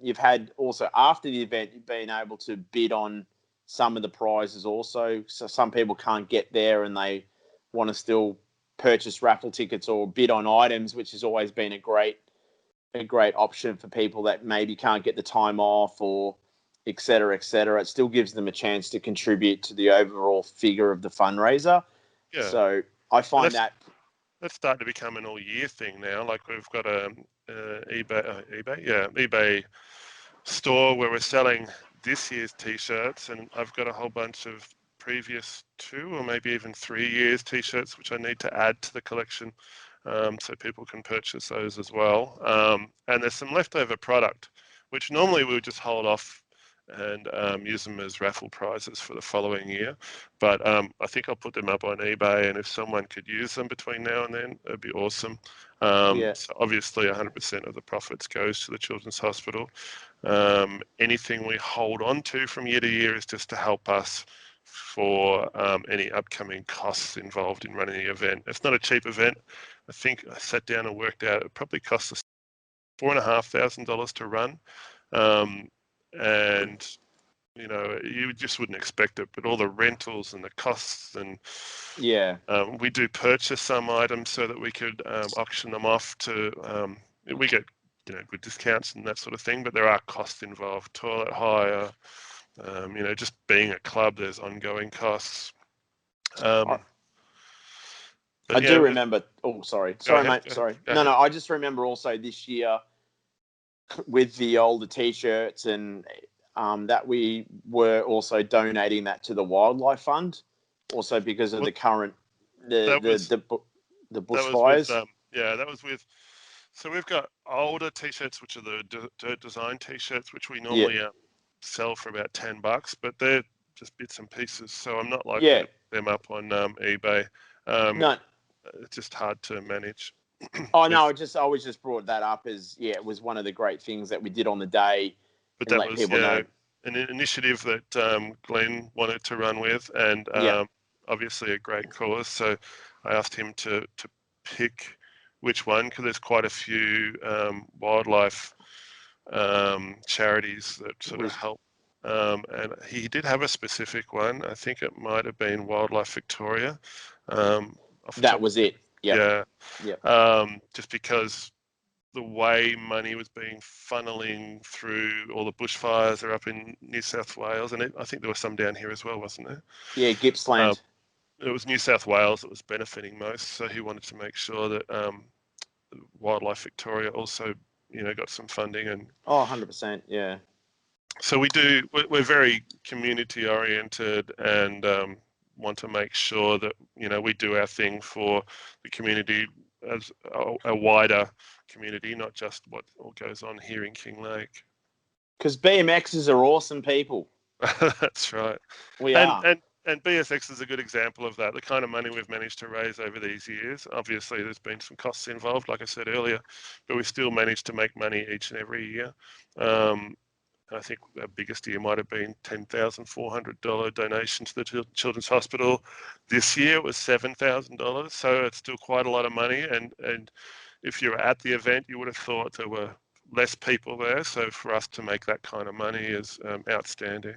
you've had also after the event, you've been able to bid on some of the prizes also. So some people can't get there and they want to still purchase raffle tickets or bid on items, which has always been a great option for people that maybe can't get the time off or et cetera, et cetera. It still gives them a chance to contribute to the overall figure of the fundraiser. yeah. So I And find that, that's starting to become an all year thing now. Like we've got a eBay store where we're selling this year's t-shirts, and I've got a whole bunch of previous 2 or maybe even 3 years t-shirts which I need to add to the collection, so people can purchase those as well. And there's some leftover product which normally we would just hold off and use them as raffle prizes for the following year. But I think I'll put them up on eBay, and if someone could use them between now and then, it'd be awesome. yeah, So obviously, 100% of the profits goes to the Children's Hospital. Anything we hold on to from year to year is just to help us for any upcoming costs involved in running the event. It's not a cheap event. I think I sat down and worked out it probably costs us $4,500 to run. And you just wouldn't expect it, but all the rentals and the costs, and yeah. we do purchase some items so that we could auction them off to. We get good discounts and that sort of thing, but there are costs involved: toilet hire, just being a club. There's ongoing costs. I, But I do yeah, remember. Oh, go sorry, ahead, mate. go ahead, Sorry. go No, ahead. I just remember also this year with the older T-shirts and that we were also donating that to the Wildlife Fund, also because of Well, the current that was the that was with bushfires. that was with. So we've got older T-shirts, which are the dirt design T-shirts, which we Yeah, normally sell for about $10, but they're just bits and pieces. So I'm not likely yeah. to put them up on eBay. Um, No, it's just hard to manage. oh no, with, I was just brought that up as yeah, it was one of the great things that we did on the day but and that let was people know. an initiative that Glenn wanted to run with, and Yeah, obviously a great cause. So I asked him to pick which one, because there's quite a few wildlife charities that sort of was help. And he did have a specific one. I think it might have been Wildlife Victoria. Off the that top of was it. my Yep, head. yep. Yeah. Just because the way money was being funneling through all the bushfires are up in New South Wales, and I think there was some down here as well, wasn't there? Yeah, Um, Gippsland. it was New South Wales that was benefiting most, so he wanted to make sure that Wildlife Victoria also, got some funding. And Oh, 100%. Yeah. so we're very community oriented, and want to make sure that we do our thing for the community as a wider community, not just what all goes on here in Kinglake. Because BMXs are awesome people. That's right. We and are. and and BSX is a good example of that. The kind of money we've managed to raise over these years. Obviously, there's been some costs involved, like I said earlier, but we still managed to make money each and every year. um, I think our biggest year might have been $10,400 donation to the Children's Hospital. This year it was $7,000, so it's still quite a lot of money. And if you were at the event, you would have thought there were less people there. So for us to make that kind of money is outstanding.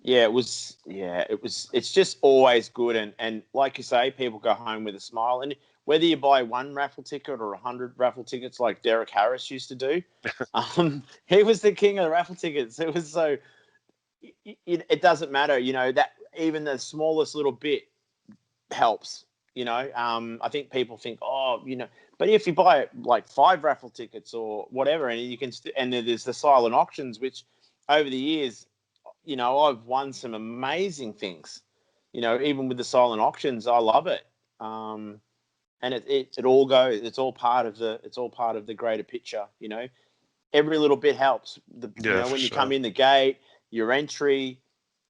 Yeah, it was. Yeah, it was. It's just always good, and like you say, people go home with a smile. And whether you buy one raffle ticket or 100 raffle tickets, like Derek Harris used to do, he was the king of the raffle tickets. It was so. It doesn't matter, that even the smallest little bit helps. I think people think, oh, but if you buy like 5 raffle tickets or whatever, and you can, and then there's the silent auctions, which over the years, I've won some amazing things. Even with the silent auctions, I love it. And it all goes. It's all part of the greater picture. Every little bit helps. Yeah, for When you come sure. in the gate, your entry,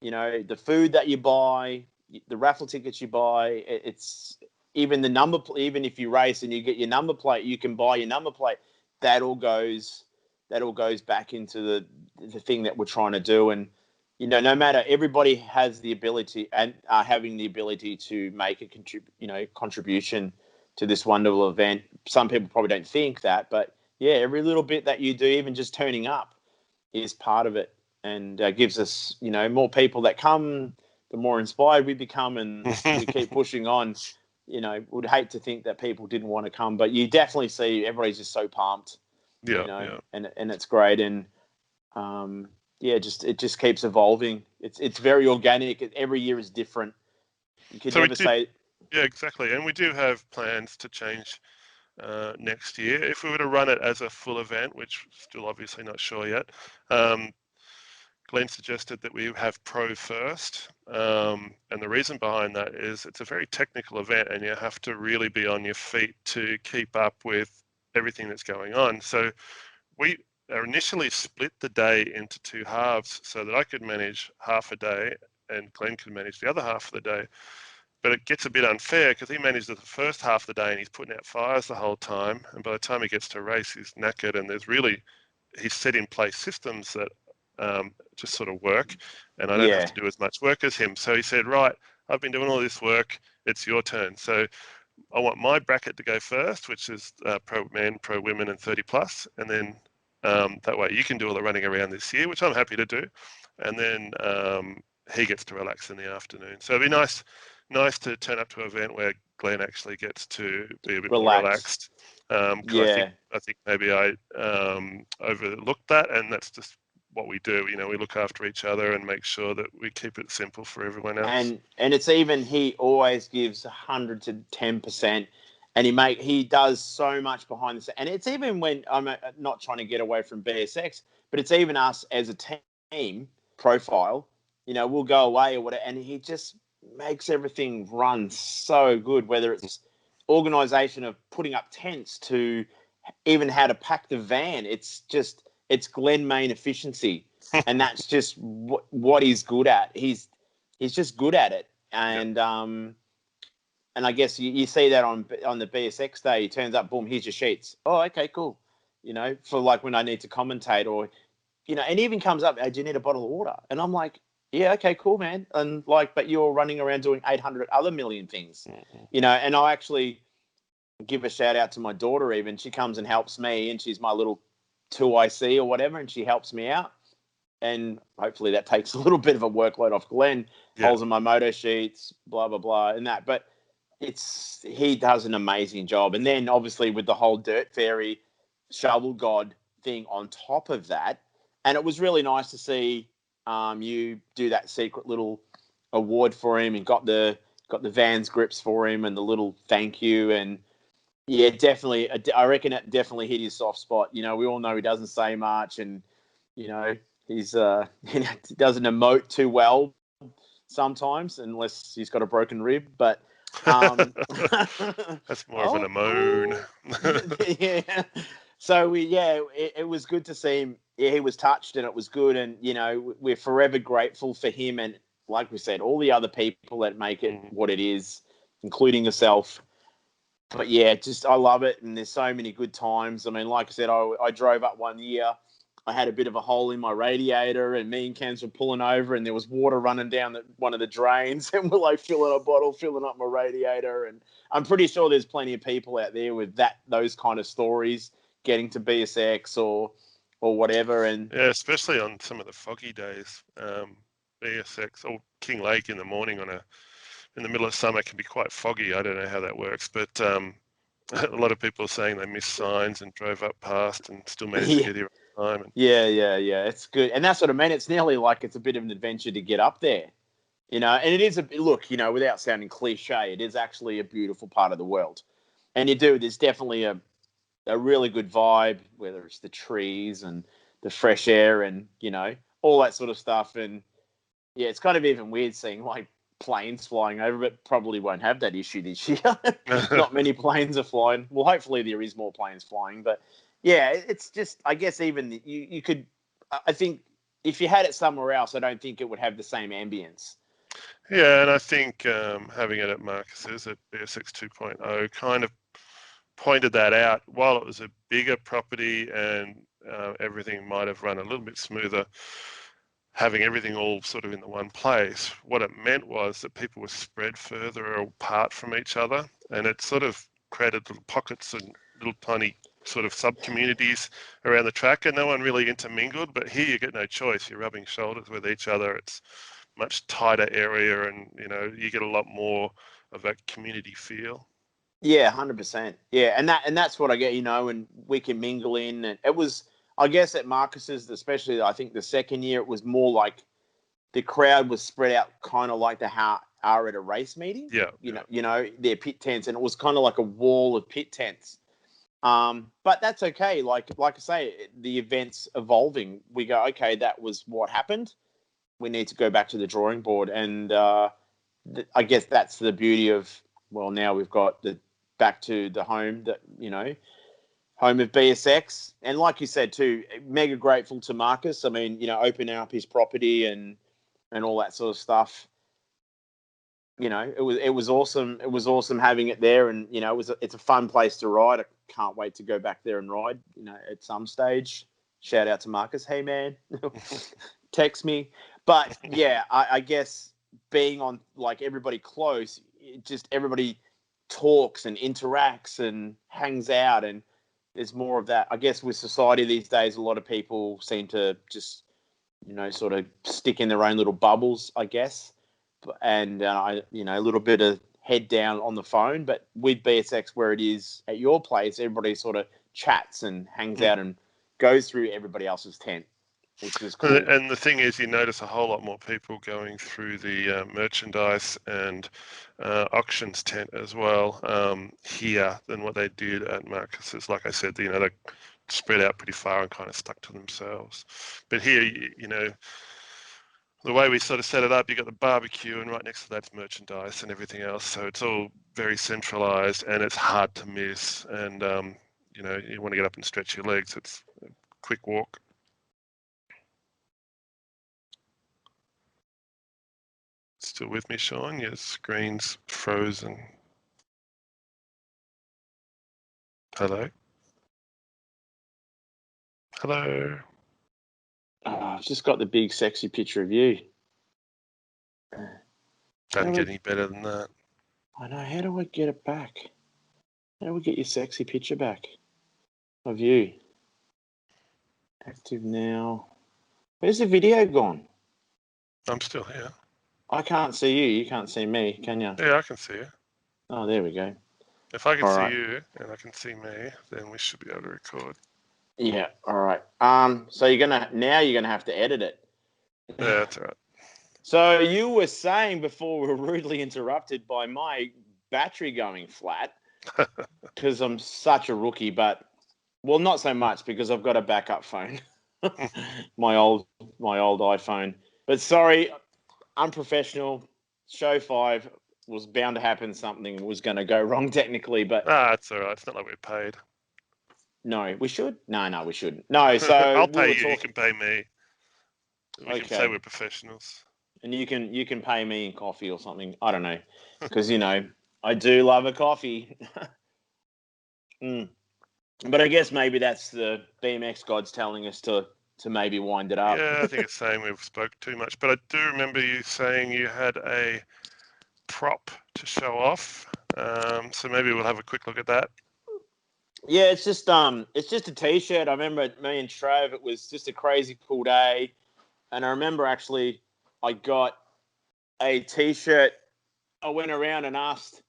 the food that you buy, the raffle tickets you buy. It's even the number. Even if you race and you get your number plate, you can buy your number plate. That all goes. That all goes back into the thing that we're trying to do. And no matter, everybody has the ability and are having the ability to make a contribution to this wonderful event. Some people probably don't think that, but yeah, every little bit that you do, even just turning up, is part of it, and gives us, more people that come, the more inspired we become, and we keep pushing on. Would hate to think that people didn't want to come, but you definitely see everybody's just so pumped, Yeah. and it's great. And it just keeps evolving. It's very organic. Every year is different. You could So we never did, say. yeah, exactly. And we do have plans to change next year. If we were to run it as a full event, which still obviously not sure yet, Glenn suggested that we have pro first. And the reason behind that is it's a very technical event and you have to really be on your feet to keep up with everything that's going on. So we initially split the day into two halves so that I could manage half a day and Glenn could manage the other half of the day. But it gets a bit unfair because he manages the first half of the day and he's putting out fires the whole time. And by the time he gets to race, he's knackered. And he's set in place systems that just sort of work. And I don't have Yeah. to do as much work as him. So he said, right, I've been doing all this work. It's your turn. So I want my bracket to go first, which is pro men, pro women, and 30 plus. And then that way you can do all the running around this year, which I'm happy to do. And then he gets to relax in the afternoon. So it'd be nice to turn up to an event where Glenn actually gets to be a bit more Relax. relaxed. Because Yeah. I think maybe I overlooked that, and that's just what we do. We look after each other and make sure that we keep it simple for everyone else. And it's even, he always gives 110%, and he does so much behind the scenes. And it's even when I'm not trying to get away from BSX, but it's even us as a team profile. We'll go away or whatever, and he just makes everything run so good. Whether it's organization of putting up tents to even how to pack the van, it's Glenn main efficiency, and that's just what he's good at. He's just good at it, and and I guess you see that on the BSX day. He turns up, boom, here's your sheets. Oh, okay, cool. For like when I need to commentate, or and even comes up, hey, do you need a bottle of water? And I'm like, yeah, okay, cool, man. And like, but you're running around doing 800 other million things, and I actually give a shout out to my daughter. Even she comes and helps me, and she's my little 2IC or whatever, and she helps me out. And hopefully that takes a little bit of a workload off Glenn, Yeah. holes in my moto sheets, blah, blah, blah, and that. But he does an amazing job. And then obviously with the whole Dirt Fairy Shovel God thing on top of that. And it was really nice to see you do that secret little award for him, and got the Vans grips for him and the little thank you. And yeah, definitely. I reckon it definitely hit his soft spot. We all know he doesn't say much, and he's he doesn't emote too well sometimes, unless he's got a broken rib. But that's more of an moan. yeah. So it was good to see him. Yeah, he was touched, and it was good. And we're forever grateful for him, and like we said, all the other people that make it what it is, including yourself. But yeah, I love it, and there's so many good times. I mean, like I said, I drove up one year. I had a bit of a hole in my radiator, and me and Cams were pulling over, and there was water running down one of the drains, and we're like filling a bottle, filling up my radiator. And I'm pretty sure there's plenty of people out there with those kind of stories, getting to BSX or whatever. And yeah, especially on some of the foggy days, BSX or King Lake in the morning in the middle of summer can be quite foggy. I don't know how that works, but a lot of people are saying they missed signs and drove up past and still managed to get here on time. Yeah, it's good, and that's what I mean. It's nearly like it's a bit of an adventure to get up there, and it is without sounding cliche, it is actually a beautiful part of the world, and there's definitely a really good vibe, whether it's the trees and the fresh air and all that sort of stuff. And yeah, it's kind of even weird seeing like planes flying over, but probably won't have that issue this year. Not many planes are flying. Well, hopefully there is more planes flying, but yeah, it's just, I guess even you could, I think if you had it somewhere else, I don't think it would have the same ambience. Yeah, and I think having it at Marcus's at BSX 2.0 kind of pointed that out. While it was a bigger property and everything might have run a little bit smoother, having everything all sort of in the one place. What it meant was that people were spread further apart from each other, and it sort of created little pockets and little tiny sort of sub-communities around the track, and no one really intermingled. But here you get no choice. You're rubbing shoulders with each other. It's much tighter area, and you get a lot more of that community feel. Yeah, 100%. Yeah, and that's what I get, and we can mingle in. And it was, I guess, at Marcus's, especially I think the second year, it was more like the crowd was spread out, kind of like how are at a race meeting. Yeah, Their pit tents, and it was kind of like a wall of pit tents. But that's okay. Like I say, the event's evolving. We go, okay, that was what happened. We need to go back to the drawing board, and I guess that's the beauty of, well, now we've got the back to the home that home of BSX, and like you said too, mega grateful to Marcus. I mean, opening up his property and all that sort of stuff. It was awesome. It was awesome having it there, and it's a fun place to ride. I can't wait to go back there and ride. At some stage. Shout out to Marcus. Hey man, text me. But yeah, I guess being on like everybody close, just everybody talks and interacts and hangs out, and there's more of that. I guess with society these days, a lot of people seem to just sort of stick in their own little bubbles, I guess, and a little bit of head down on the phone. But with BSX, where it is at your place, everybody sort of chats and hangs out and goes through everybody else's tent, which is cool. And the thing is, you notice a whole lot more people going through the merchandise and auctions tent as well here than what they did at Marcus's. Like I said, they're spread out pretty far and kind of stuck to themselves. But here, the way we sort of set it up, you got the barbecue, and right next to that's merchandise and everything else. So it's all very centralized, and it's hard to miss. And you want to get up and stretch your legs. It's a quick walk. Still with me, Sean? Your screen's frozen. Hello? Hello? Oh, I've just got the big sexy picture of you. Doesn't get any better than that. I know. How do I get it back? How do we get your sexy picture back of you? Active now. Where's the video gone? I'm still here. I can't see you. You can't see me, can you? Yeah, I can see you. Oh, there we go. If I can see you and I can see me, then we should be able to record. Yeah. All right. So you're gonna have to edit it. Yeah, that's all right. So you were saying before we were rudely interrupted by my battery going flat because I'm such a rookie, but not so much because I've got a backup phone, my old iPhone. But sorry, unprofessional. Show 5 was bound to happen. Something was going to go wrong technically, but it's all right. It's not like we're paid. No, we should. No, we shouldn't. No, so I'll pay you. You can pay me. We can say we're professionals. And you can pay me in coffee or something. I don't know, because I do love a coffee. But I guess maybe that's the BMX gods telling us to maybe wind it up. Yeah, I think it's saying we've spoke too much. But I do remember you saying you had a prop to show off. So maybe we'll have a quick look at that. Yeah, it's just a T-shirt. I remember me and Trav. It was just a crazy cool day, and I remember actually I got a T-shirt. I went around and asked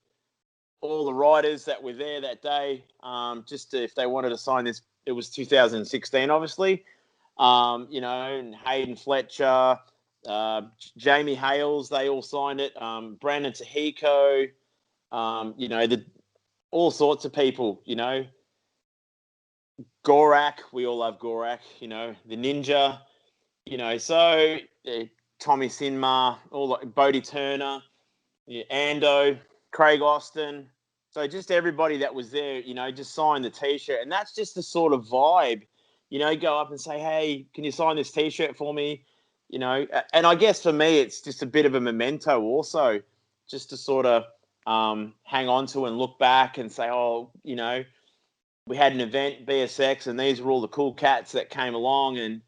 all the riders that were there that day, if they wanted to sign this. It was 2016, obviously. And Hayden Fletcher, Jamie Hales, they all signed it. Brandon Tahiko, all sorts of people. Gorak, we all love Gorak. The Ninja. So Tommy Sinmar, Bodie Turner, Ando, Craig Austin. So just everybody that was there, just signed the T-shirt. And that's just the sort of vibe, go up and say, hey, can you sign this T-shirt for me? And I guess for me, it's just a bit of a memento also, just to sort of hang on to and look back and say, we had an event, BSX, and these were all the cool cats that came along and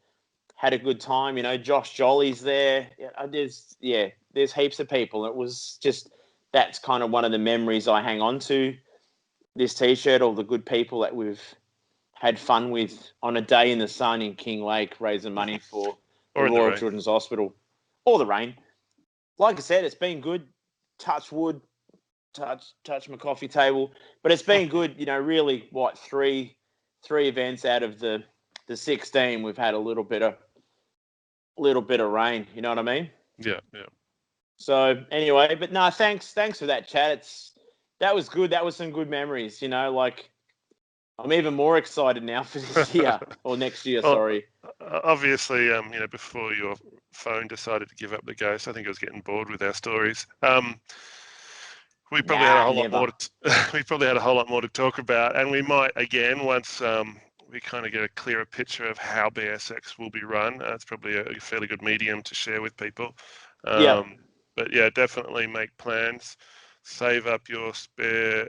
had a good time. Josh Jolly's there. There's heaps of people. It was just, that's kind of one of the memories I hang on to, this T-shirt, all the good people that we've had fun with on a day in the sun in King Lake, raising money for the Royal Children's Hospital, or the rain. Like I said, it's been good. Touch wood, touch my coffee table, but it's been good. Really, three events out of the 16, we've had a little bit of rain. You know what I mean? Yeah. So anyway, but no, thanks for that chat. That was good. That was some good memories. I'm even more excited now for this year or next year. Well, sorry. Obviously, before your phone decided to give up the ghost, I think it was getting bored with our stories. We probably had a whole lot more. We probably had a whole lot more to talk about, and we might again once we kind of get a clearer picture of how BSX will be run. It's probably a fairly good medium to share with people. But yeah, definitely make plans. Save up your spare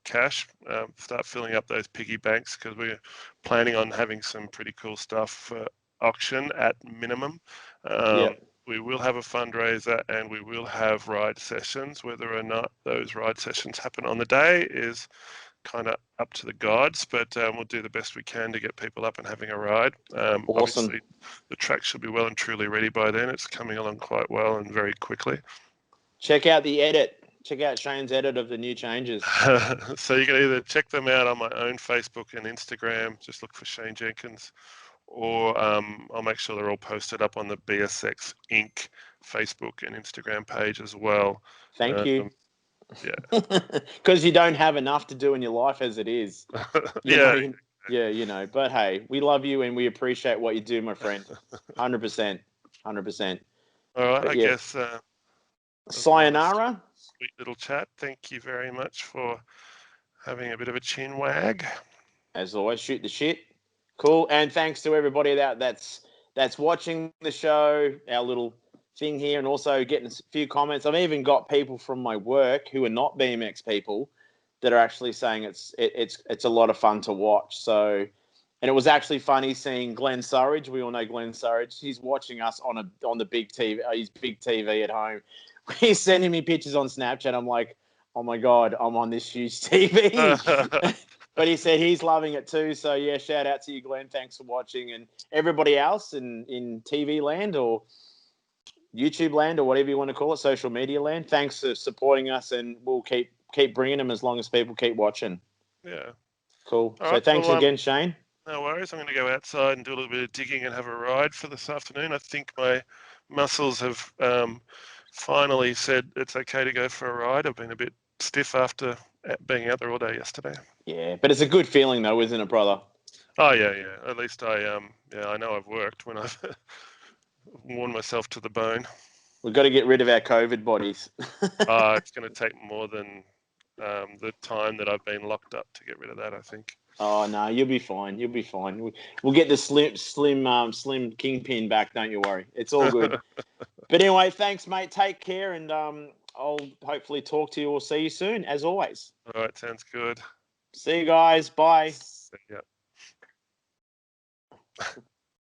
cash. Start filling up those piggy banks, because we're planning on having some pretty cool stuff for auction at minimum. We will have a fundraiser, and we will have ride sessions. Whether or not those ride sessions happen on the day is kind of up to the gods, but we'll do the best we can to get people up and having a ride. Awesome. Obviously, the track should be well and truly ready by then. It's coming along quite well and very quickly. Check out the edit. Check out Shane's edit of the new changes. So you can either check them out on my own Facebook and Instagram. Just look for Shane Jenkins, or I'll make sure they're all posted up on the BSX Inc. Facebook and Instagram page as well. Thank you. Yeah. Because you don't have enough to do in your life as it is. But hey, we love you and we appreciate what you do, my friend. 100%. 100%. All right, I guess. Sayonara. Sweet little chat. Thank you very much for having a bit of a chin wag. As always, shoot the shit. Cool. And thanks to everybody that's watching the show, our little thing here, and also getting a few comments. I've even got people from my work who are not BMX people that are actually saying it's a lot of fun to watch. So, and it was actually funny seeing Glenn Surridge. We all know Glenn Surridge. He's watching us on the big TV, his big TV at home. He's sending me pictures on Snapchat. I'm like, oh my God, I'm on this huge TV. But he said he's loving it too. So yeah, shout out to you, Glenn. Thanks for watching, and everybody else in TV land or YouTube land or whatever you want to call it, social media land. Thanks for supporting us, and we'll keep bringing them as long as people keep watching. Yeah. Cool. All so thanks again, Shane. No worries. I'm going to go outside and do a little bit of digging and have a ride for this afternoon. I think my muscles have finally said it's okay to go for a ride. I've been a bit stiff after being out there all day yesterday. Yeah, but it's a good feeling though, isn't it, brother? Oh yeah. At least I know I've worked when I've worn myself to the bone. We've got to get rid of our COVID bodies. It's going to take more than the time that I've been locked up to get rid of that, I think. Oh no, you'll be fine. You'll be fine. We'll get the slim kingpin back. Don't you worry. It's all good. But anyway, thanks, mate. Take care, and I'll hopefully talk to you or see you soon, as always. All right, sounds good. See you guys. Bye. See ya.